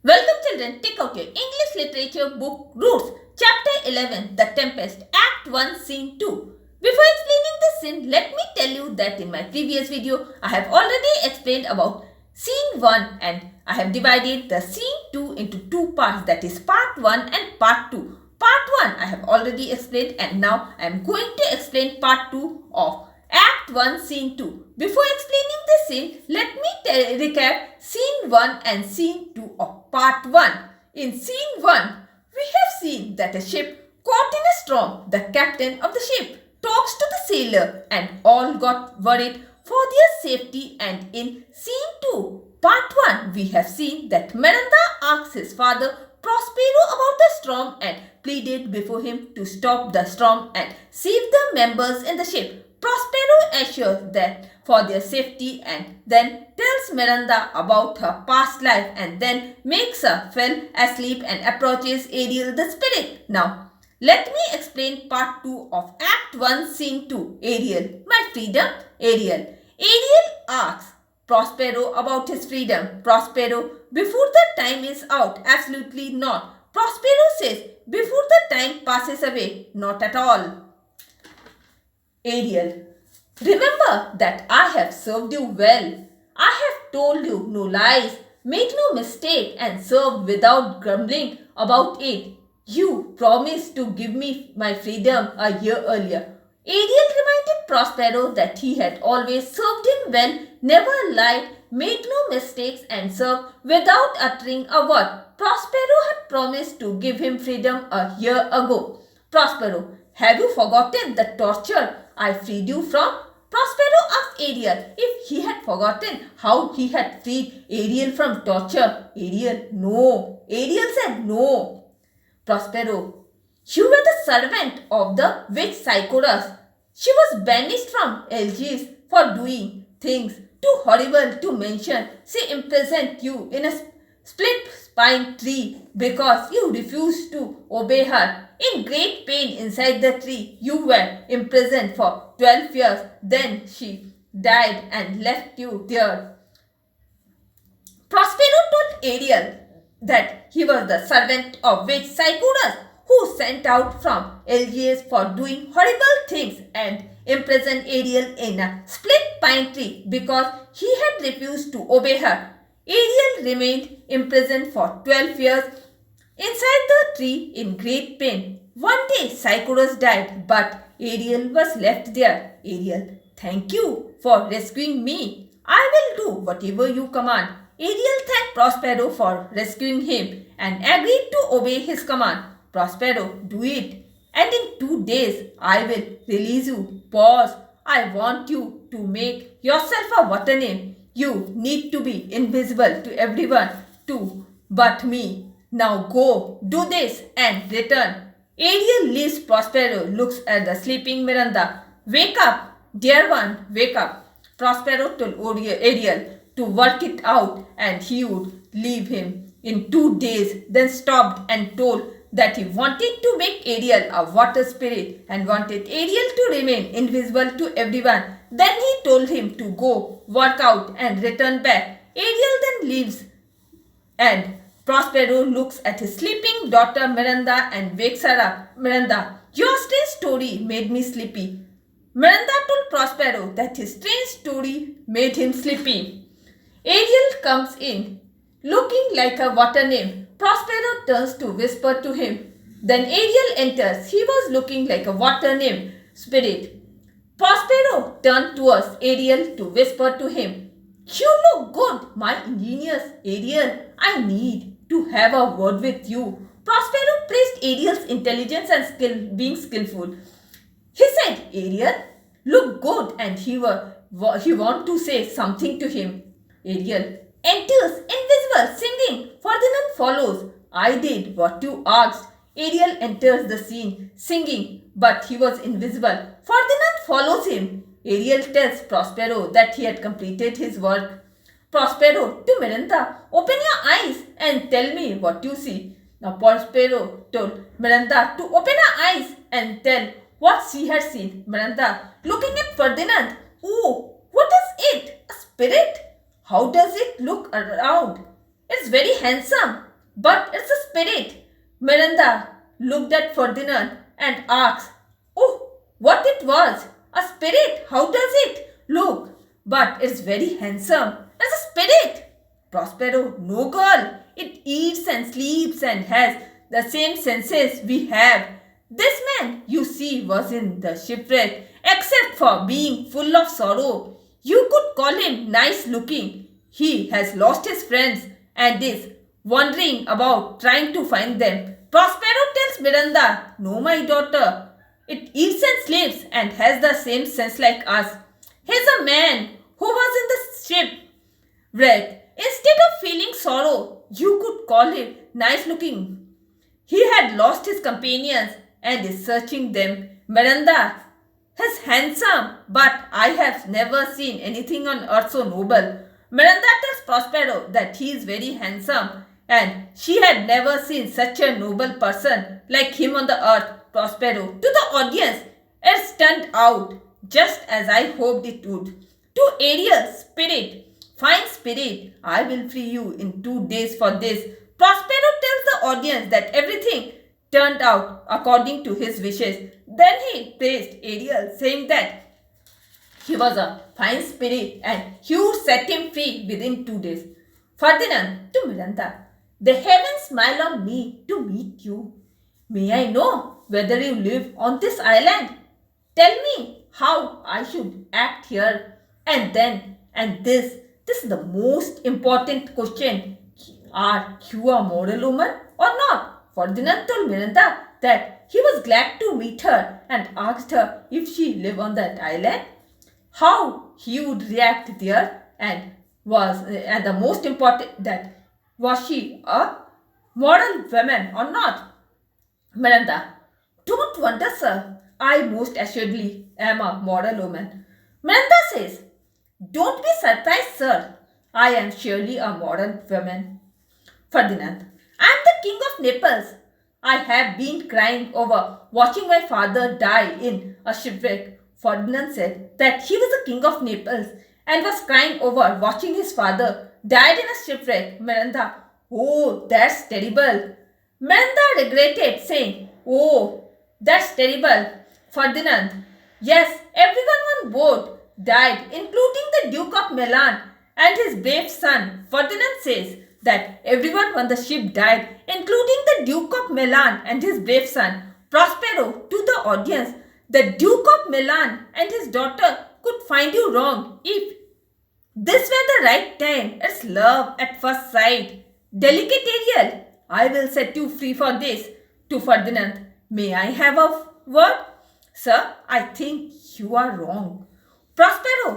Welcome children, take out your English literature book Roots, Chapter 11, The Tempest, Act 1, Scene 2. Before explaining the scene, let me tell you that in my previous video, I have already explained about Scene 1 and I have divided the Scene 2 into two parts, that is Part 1 and Part 2. Part 1 I have already explained and now I am going to explain Part 2 of Act 1, Scene 2. Before explaining the scene, let me recap Scene 1 and Scene 2 of Part 1. In Scene 1, we have seen that a ship caught in a storm. The captain of the ship talks to the sailor and all got worried for their safety, and in Scene 2, Part 1, we have seen that Miranda asked his father Prospero about the storm and pleaded before him to stop the storm and save the members in the ship. Prospero assures that for their safety and then tells Miranda about her past life and then makes her fall asleep and approaches Ariel the spirit. Now, let me explain part 2 of Act 1 Scene 2. Ariel, my freedom. Ariel asks Prospero about his freedom. Prospero, before the time is out, absolutely not. Prospero says, before the time passes away, not at all. Ariel, remember that I have served you well. I have told you no lies, made no mistake and served without grumbling about it. You promised to give me my freedom a year earlier. Ariel reminded Prospero that he had always served him well, never lied, made no mistakes and served without uttering a word. Prospero had promised to give him freedom a year ago. Prospero, have you forgotten the torture I freed you from? Prospero asked Ariel if he had forgotten how he had freed Ariel from torture. Ariel, no. Ariel said no. Prospero, you were the servant of the witch Sycorax. She was banished from Algiers for doing things too horrible to mention. She imprisoned you in a split pine tree because you refused to obey her. In great pain inside the tree, you were imprisoned for 12 years. Then she died and left you there. Prospero told Ariel that he was the servant of witch Sycorax, who sent out from Algiers for doing horrible things and imprisoned Ariel in a split pine tree because he had refused to obey her. Ariel remained imprisoned for 12 years inside the tree in great pain. One day Sycorax died, but Ariel was left there. Ariel, thank you for rescuing me. I will do whatever you command. Ariel thanked Prospero for rescuing him and agreed to obey his command. Prospero, do it. And in 2 days, I will release you. Pause. I want you to make yourself a water name. You need to be invisible to everyone too, but me. Now go, do this and return. Ariel leaves Prospero, looks at the sleeping Miranda. Wake up, dear one, wake up. Prospero told Ariel to work it out and he would leave him in 2 days, then stopped and told that he wanted to make Ariel a water spirit and wanted Ariel to remain invisible to everyone. Then he told him to go, work out and return back. Ariel then leaves and Prospero looks at his sleeping daughter Miranda and wakes her up. Miranda, your strange story made me sleepy. Miranda told Prospero that his strange story made him sleepy. Ariel comes in, looking like a water nymph. Prospero turns to whisper to him. Then Ariel enters. He was looking like a water nymph spirit. Prospero turned towards Ariel to whisper to him. You look good, my ingenious Ariel. I need to have a word with you. Prospero praised Ariel's intelligence and being skillful. He said, Ariel, look good, and he want to say something to him. Ariel enters, invisible, singing. Ferdinand follows. I did what you asked. Ariel enters the scene, singing, but he was invisible. Ferdinand follows him. Ariel tells Prospero that he had completed his work. Prospero to Miranda, open your eyes and tell me what you see. Now Prospero told Miranda to open her eyes and tell what she had seen. Miranda, looking at Ferdinand, oh, what is it? A spirit? How does it look around? It's very handsome. But it's a spirit. Miranda looked at Ferdinand and asked, "Oh, what it was? A spirit? How does it look? But it's very handsome. It's a spirit." Prospero, "No, girl. It eats and sleeps and has the same senses we have. This man, you see, was in the shipwreck, except for being full of sorrow. You could call him nice looking. He has lost his friends and is wandering about trying to find them." Prospero tells Miranda, "No, my daughter. It eats and sleeps and has the same sense like us. He's a man who was in the shipwreck. Instead of feeling sorrow, you could call him nice looking. He had lost his companions and is searching them." Miranda, "He's handsome, but I have never seen anything on earth so noble." Miranda tells Prospero that he is very handsome and she had never seen such a noble person like him on the earth. Prospero, to the audience, "It's turned out just as I hoped it would. To Ariel, spirit, fine spirit, I will free you in 2 days for this." Prospero tells the audience that everything turned out according to his wishes. Then he praised Ariel, saying that he was a fine spirit and he would set him free within 2 days. Ferdinand to Miranda, "The heavens smile on me to meet you. May I know whether you live on this island? Tell me how I should act here and then. And this is the most important question. Are you a moral woman or not?" Ferdinand told Miranda that he was glad to meet her and asked her if she lived on that island, how he would react there, and the most important, that was she a moral woman or not. Miranda, "Don't wonder, sir. I most assuredly am a moral woman." Miranda says, "Don't be surprised, sir. I am surely a moral woman." Ferdinand, "I am the king of Naples. I have been crying over watching my father die in a shipwreck." Ferdinand said that he was the king of Naples and was crying over watching his father died in a shipwreck. Miranda, "Oh, that's terrible." Miranda regretted, saying, "Oh, that's terrible." Ferdinand, "Yes, everyone on board died, including the Duke of Milan and his brave son." Ferdinand says that everyone on the ship died, including the Duke of Milan and his brave son. Prospero to the audience, "The Duke of Milan and his daughter could find you wrong if this were the right time. It's love at first sight. Delicate Ariel, I will set you free for this." To Ferdinand, "May I have a word?" "Sir, I think you are wrong." Prospero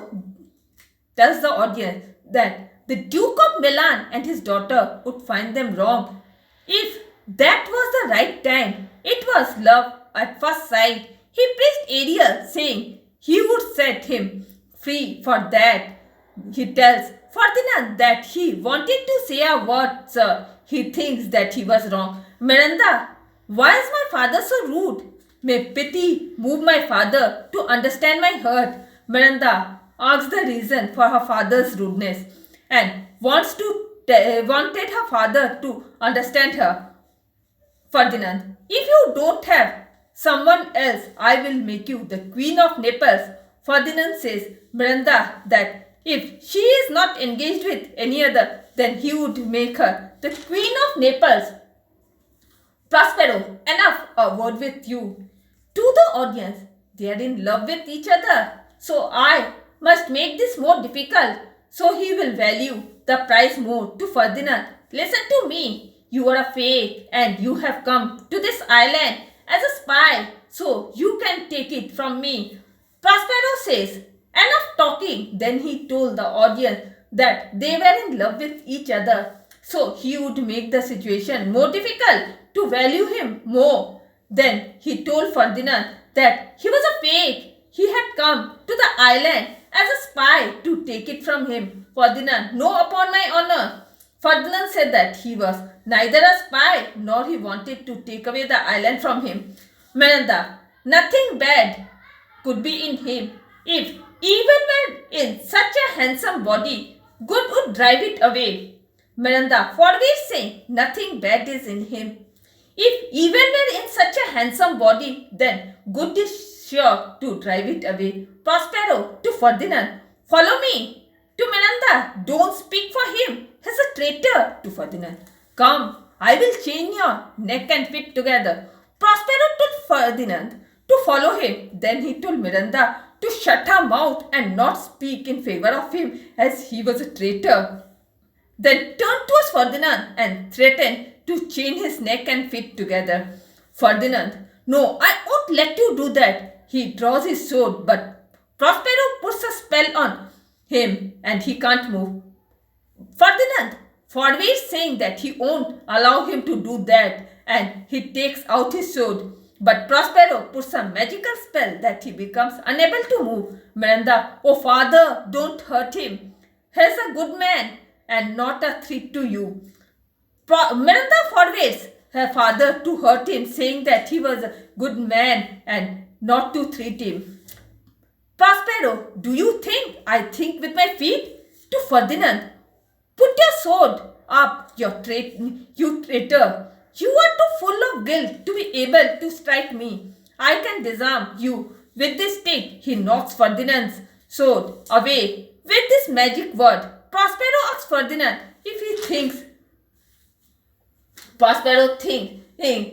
tells the audience that the Duke of Milan and his daughter would find them wrong if that was the right time. It was love at first sight. He praised Ariel, saying he would set him free for that. He tells Ferdinand that he wanted to say a word, sir. He thinks that he was wrong. Miranda, "Why is my father so rude? May pity move my father to understand my hurt." Miranda asks the reason for her father's rudeness and wanted her father to understand her. Ferdinand, "If you don't have someone else, I will make you the Queen of Naples." Ferdinand says Miranda that if she is not engaged with any other, then he would make her the Queen of Naples. Prospero, "Enough, a word with you." To the audience, "They are in love with each other, so I must make this more difficult, so he will value the prize more." To Ferdinand, "Listen to me. You are a fake and you have come to this island as a spy, so you can take it from me." Prospero says, "Enough talking." Then he told the audience that they were in love with each other, so he would make the situation more difficult to value him more. Then he told Ferdinand that he was a fake. He had come to the island as a spy to take it from him. Ferdinand, "No, upon my honor." Ferdinand said that he was neither a spy nor he wanted to take away the island from him. Miranda, "Nothing bad could be in him. If even were in such a handsome body, good would drive it away." Miranda forbids saying nothing bad is in him. If even we're in such a handsome body, then good is sure to drive it away. Prospero to Ferdinand, follow me. To Miranda, don't speak for him. He's a traitor. To Ferdinand, come, I will chain your neck and feet together. Prospero told Ferdinand to follow him. Then he told Miranda to shut her mouth and not speak in favor of him as he was a traitor. Then turned towards Ferdinand and threatened to chain his neck and feet together. Ferdinand, no, I won't let you do that. He draws his sword, but Prospero puts a spell on him and he can't move. Ferdinand forbids saying that he won't allow him to do that and he takes out his sword. But Prospero puts a magical spell that he becomes unable to move. Miranda, oh father, don't hurt him. He's a good man and not a threat to you. Miranda forbids her father to hurt him, saying that he was a good man and not to treat him. Prospero, do you think I think with my feet? To Ferdinand, put your sword up, you traitor. You are too full of guilt to be able to strike me. I can disarm you with this stick. He knocks Ferdinand's sword away with this magic word. Prospero asks Ferdinand if he thinks. Prospero thinks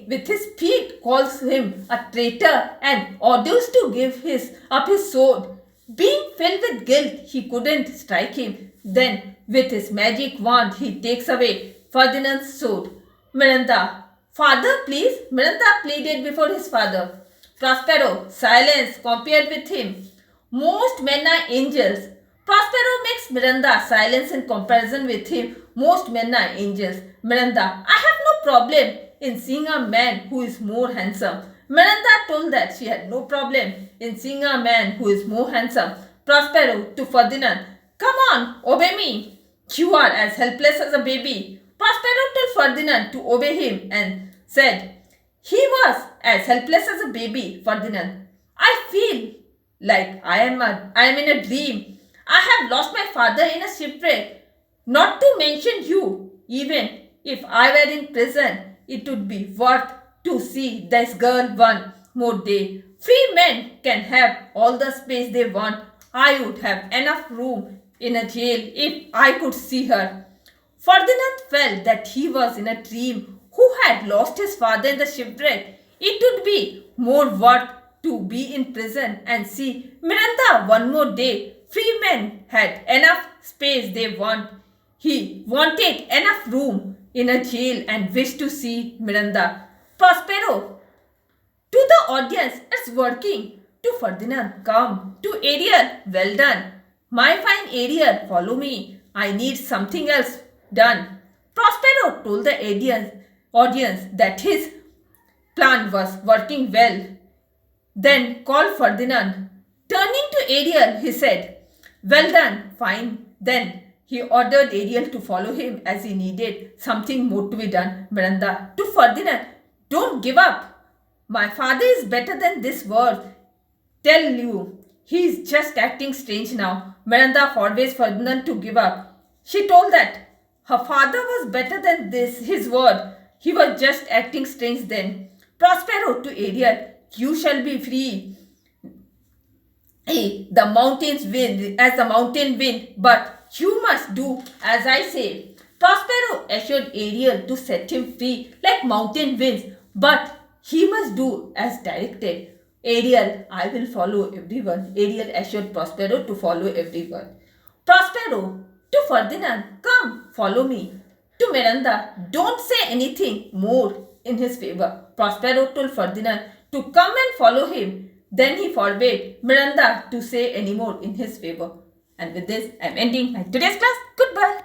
with his feet, calls him a traitor and orders to give up his sword. Being filled with guilt, he couldn't strike him. Then, with his magic wand, he takes away Ferdinand's sword. Miranda, father, please. Miranda pleaded before his father. Prospero, silence compared with him. Most men are angels. Prospero makes Miranda silence in comparison with him. Most men are angels. Miranda, I have no problem in seeing a man who is more handsome. Miranda told that she had no problem in seeing a man who is more handsome. Prospero to Ferdinand, come on, obey me. You are as helpless as a baby. Prospero told Ferdinand to obey him and said, he was as helpless as a baby. Ferdinand, I feel like I am in a dream. I have lost my father in a shipwreck. Not to mention you. Even if I were in prison, it would be worth to see this girl one more day. Free men can have all the space they want. I would have enough room in a jail if I could see her. Ferdinand felt that he was in a dream who had lost his father in the shipwreck. It would be more worth to be in prison and see Miranda one more day. Free men had enough space they want. He wanted enough room in a jail and wished to see Miranda. Prospero, to the audience, it's working. To Ferdinand, come. To Ariel, well done. My fine Ariel, follow me. I need something else done. Prospero told the audience that his plan was working well. Then called Ferdinand. Turning to Ariel, he said, well done, fine. Then he ordered Ariel to follow him as he needed something more to be done. Miranda to Ferdinand, don't give up. My father is better than this world. Tell you, he is just acting strange now. Miranda forbids Ferdinand to give up. She told that her father was better than his word. He was just acting strange then. Prospero to Ariel, you shall be free. The mountains wind as the mountain wind, but you must do as I say. Prospero assured Ariel to set him free like mountain winds, but he must do as directed. Ariel, I will follow everyone. Ariel assured Prospero to follow everyone. Prospero to Ferdinand, come, follow me. To Miranda, don't say anything more in his favor. Prospero told Ferdinand to come and follow him. Then he forbade Miranda to say any more in his favor. And with this, I am ending my today's class. Goodbye.